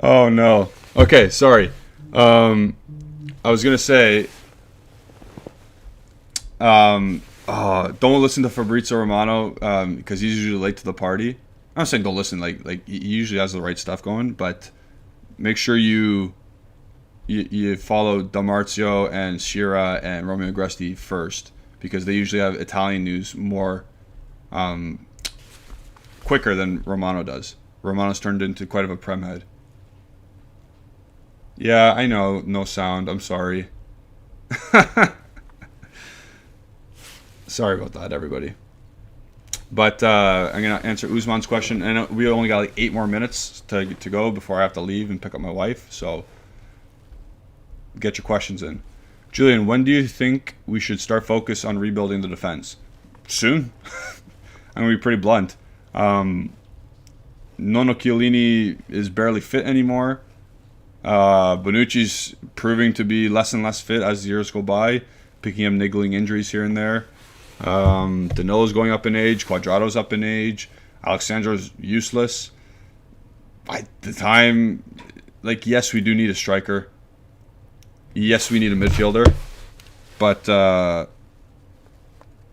Oh no. Okay, sorry. I was gonna say, don't listen to Fabrizio Romano because he's usually late to the party. I'm not saying don't listen, like he usually has the right stuff going, but make sure you follow Damartio and Shira and Romeo Agresti first, because they usually have Italian news more quicker than Romano does. Romano's turned into quite of a prem head. Yeah, I know, no sound. I'm sorry. Sorry about that, everybody. But I'm going to answer Usman's question. And we only got like 8 more minutes to go before I have to leave and pick up my wife. So get your questions in. Julian, when do you think we should start focus on rebuilding the defense? Soon. I'm going to be pretty blunt. Nono Chiellini is barely fit anymore. Bonucci's proving to be less and less fit as the years go by, picking up niggling injuries here and there. Danilo's going up in age. Quadrado's up in age. Alexandro's useless. By the time, like, yes, we do need a striker. Yes, we need a midfielder. But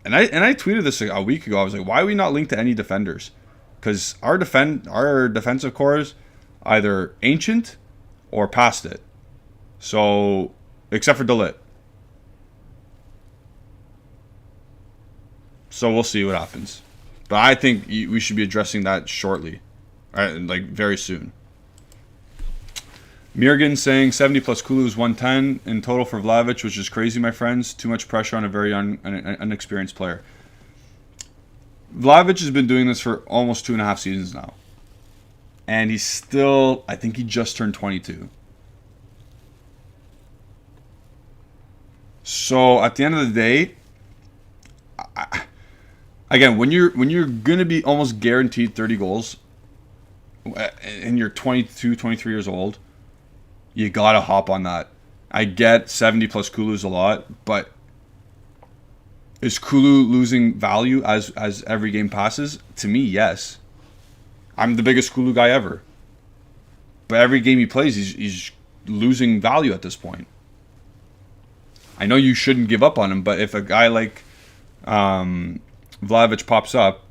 and I tweeted this a week ago. I was like, why are we not linked to any defenders? Because our defensive core is either ancient or past it. So, except for De Ligt. So we'll see what happens. But I think we should be addressing that shortly. Right, like very soon. Mirgan saying 70 plus Kulu is 110 in total for Vlahovic, which is crazy, my friends. Too much pressure on a very unexperienced player. Vlahovic has been doing this for almost 2.5 seasons now. And he's still, I think he just turned 22. So at the end of the day, again, when you're gonna be almost guaranteed 30 goals, and you're 22, 23 years old, you gotta hop on that. I get 70 plus Kulu is a lot, but is Kulu losing value as every game passes? To me, yes. I'm the biggest Kulu guy ever. But every game he plays, he's losing value at this point. I know you shouldn't give up on him, but if a guy like Vlahovic pops up,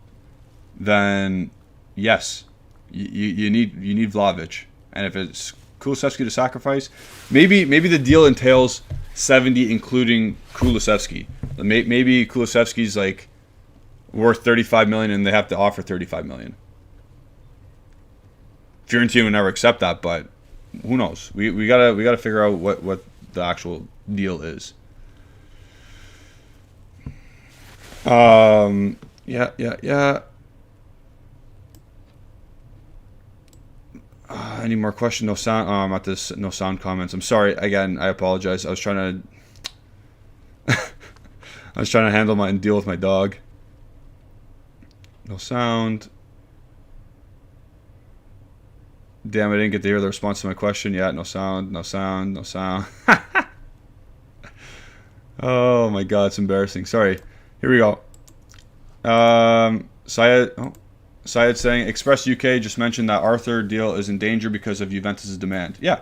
then yes, you need Vlahovic. And if it's Kulusevski to sacrifice, maybe the deal entails 70 including Kulusevski. Maybe Kulusevski's like worth 35 million and they have to offer 35 million. Fiorentina would never accept that, but who knows? We gotta figure out what the actual deal is. Yeah. Any more questions? No sound. I'm at this. No sound comments. I'm sorry. Again, I apologize. I was trying to handle and deal with my dog. No sound. Damn, I didn't get to hear the response to my question yet. No sound. Oh my god, it's embarrassing. Sorry. Here we go. Syed saying, Express UK just mentioned that Arthur deal is in danger because of Juventus' demand. Yeah.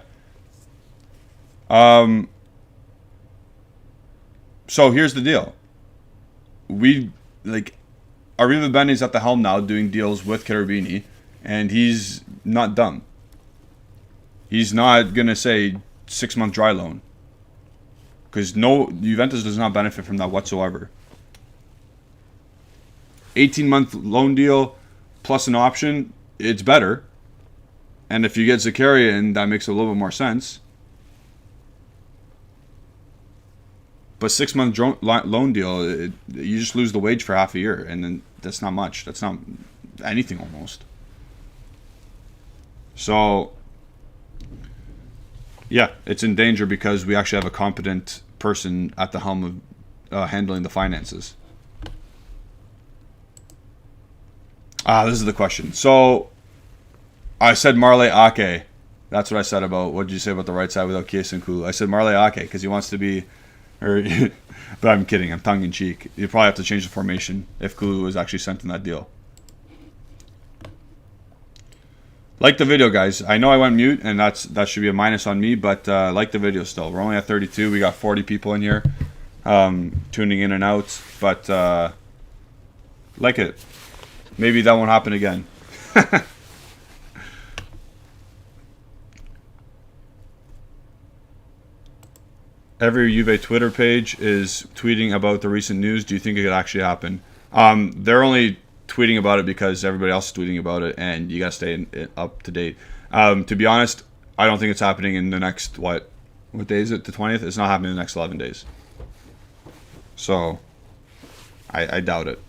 So here's the deal. Arriva Beni's at the helm now doing deals with Cherubini, and he's not dumb. He's not going to say 6-month dry loan. Because Juventus does not benefit from that whatsoever. 18-month loan deal plus an option, it's better. And if you get Zakaria in, that makes a little bit more sense. But 6-month loan deal, you just lose the wage for half a year. And then that's not much. That's not anything almost. So, yeah, it's in danger because we actually have a competent person at the helm of handling the finances. This is the question. So, I said Marley Ake. That's what I said about, what did you say about the right side without Chiesa and Kulu? I said Marley Ake because he wants to be, but I'm kidding. I'm tongue-in-cheek. You probably have to change the formation if Kulu was actually sent in that deal. Like the video, guys. I know I went mute, and that should be a minus on me, but like the video still. We're only at 32. We got 40 people in here tuning in and out, but like it. Maybe that won't happen again. Every Juve Twitter page is tweeting about the recent news. Do you think it could actually happen? They're only tweeting about it because everybody else is tweeting about it, and you gotta stay up to date. To be honest, I don't think it's happening in the next what day is it? The 20th. It's not happening in the next 11 days. So, I doubt it.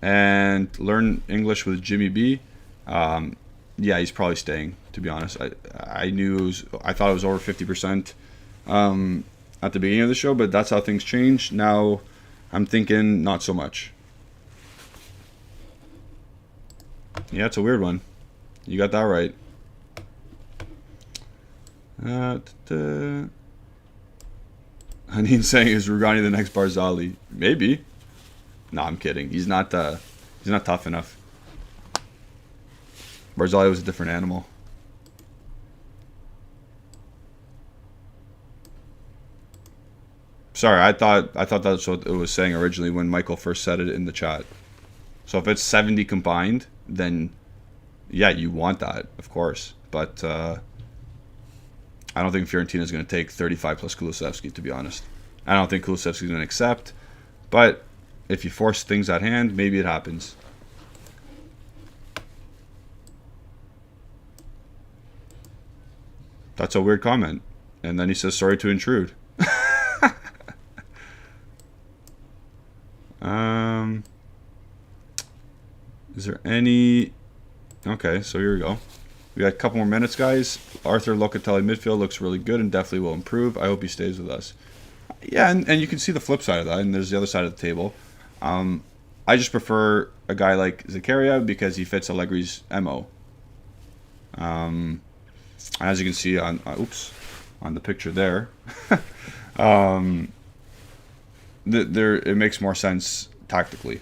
And learn English with Jimmy B. Yeah, he's probably staying. To be honest, I knew I thought it was over 50% at the beginning of the show, but that's how things change. Now, I'm thinking not so much. Yeah, it's a weird one. You got that right. Haneen saying, is Rugani the next Barzali? Maybe. No, I'm kidding. He's not tough enough. Barzali was a different animal. Sorry, I thought that's what it was saying originally when Michael first said it in the chat. So if it's 70 combined, then yeah, you want that, of course. But I don't think Fiorentina is going to take 35 plus Kulusevski, to be honest. I don't think Kulusevski is going to accept. But if you force things at hand, maybe it happens. That's a weird comment. And then he says, sorry to intrude. Is there any... Okay, so here we go. We got a couple more minutes, guys. Arthur Locatelli midfield looks really good and definitely will improve. I hope he stays with us. Yeah, and you can see the flip side of that, and there's the other side of the table. I just prefer a guy like Zakaria because he fits Allegri's MO. As you can see on the picture there, it makes more sense tactically.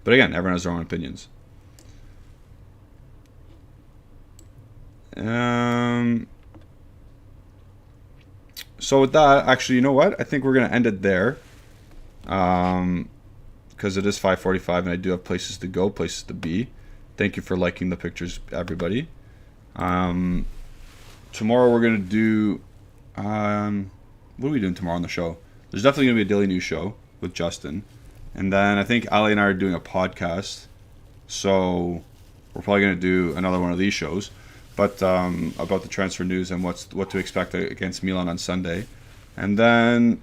But again, everyone has their own opinions. So with that, actually, you know what? I think we're going to end it there. Because it is 5:45 and I do have places to go, places to be. Thank you for liking the pictures, everybody. Tomorrow we're going to do... what are we doing tomorrow on the show? There's definitely going to be a daily news show with Justin. And then I think Ali and I are doing a podcast. So we're probably going to do another one of these shows. But about the transfer news and what to expect against Milan on Sunday. And then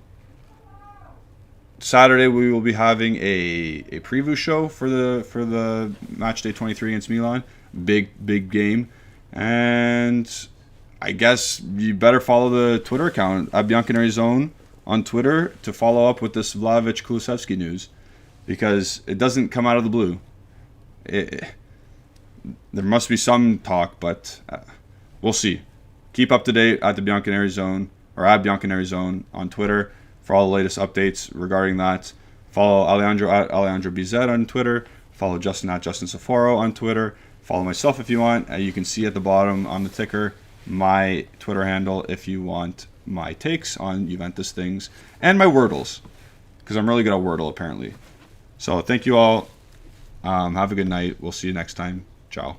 Saturday we will be having a preview show for the match day 23 against Milan. Big game. And I guess you better follow the Twitter account at bianconerizone on Twitter to follow up with this Vlahovic Kulusevski news, because it doesn't come out of the blue. There must be some talk, but we'll see. Keep up to date at the Bianconeri Zone or at Bianconeri Zone on Twitter for all the latest updates regarding that. Follow Alejandro at Alejandro BZ on Twitter. Follow Justin at Justin Saforo on Twitter. Follow myself if you want. You can see at the bottom on the ticker my Twitter handle if you want my takes on Juventus things and my Wordles, because I'm really good at Wordle apparently. So thank you all. Have a good night. We'll see you next time. Ciao.